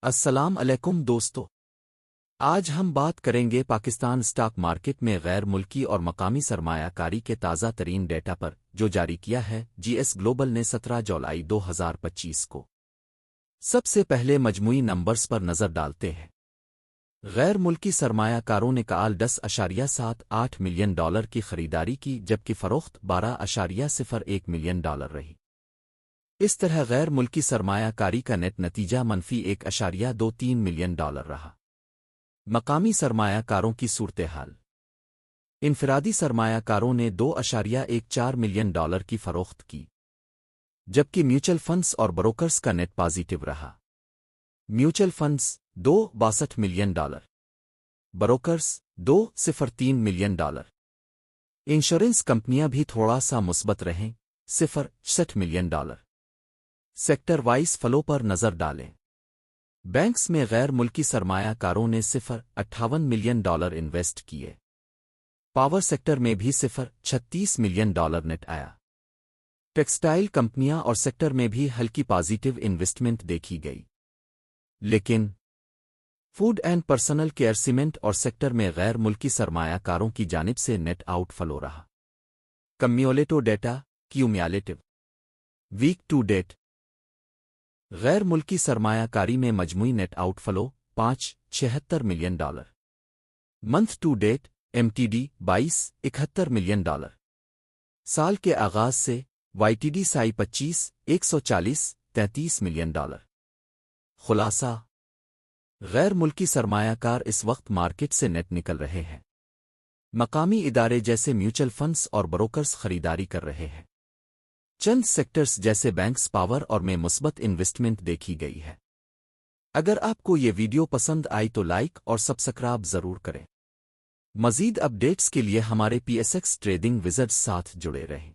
السلام علیکم دوستو، آج ہم بات کریں گے پاکستان سٹاک مارکیٹ میں غیر ملکی اور مقامی سرمایہ کاری کے تازہ ترین ڈیٹا پر، جو جاری کیا ہے جی ایس گلوبل نے 17 جولائی 2025 کو۔ سب سے پہلے مجموعی نمبرز پر نظر ڈالتے ہیں۔ غیر ملکی سرمایہ کاروں نے کال $10.78 ملین کی خریداری کی، جبکہ فروخت $12.01 ملین رہی۔ اس طرح غیر ملکی سرمایہ کاری کا نیٹ نتیجہ -$1.23 ملین رہا۔ مقامی سرمایہ کاروں کی صورتحال۔ انفرادی سرمایہ کاروں نے $2.14 ملین کی فروخت کی، جبکہ میوچل فنڈز اور بروکرز کا نیٹ پازیٹو رہا۔ میوچل فنڈز $2.62 ملین، بروکرز $2.03 ملین۔ انشورنس کمپنیاں بھی تھوڑا سا مثبت رہیں، $0.60 ملین۔ سیکٹر وائز فلو پر نظر ڈالیں۔ بینکس میں غیر ملکی سرمایہ کاروں نے $58 ملین انویسٹ کیے۔ پاور سیکٹر میں بھی $36 ملین نیٹ آیا۔ ٹیکسٹائل کمپنیاں اور سیکٹر میں بھی ہلکی پازیٹو انویسٹمنٹ دیکھی گئی، لیکن food and personal care, cement اور سیکٹر میں غیر ملکی سرمایہ کاروں کی جانب سے نیٹ آؤٹ فلو رہا۔ Cumulative data, cumulative week to date. غیر ملکی سرمایہ کاری میں مجموعی نیٹ آؤٹ فلو $76 ملین۔ منتھ ٹو ڈیٹ MTD 22.71 ملین۔ سال کے آغاز سے YTD سائی 25.140.33 ملین۔ خلاصہ: غیر ملکی سرمایہ کار اس وقت مارکیٹ سے نیٹ نکل رہے ہیں۔ مقامی ادارے جیسے میوچل فنڈز اور بروکرز خریداری کر رہے ہیں۔ چند سیکٹرز جیسے بینکس، پاور اور میں مثبت انویسٹمنٹ دیکھی گئی ہے۔ اگر آپ کو یہ ویڈیو پسند آئی تو لائک اور سبسکرائب ضرور کریں۔ مزید اپڈیٹس کے لیے ہمارے PSX ٹریڈنگ وزرڈ ساتھ جڑے رہیں۔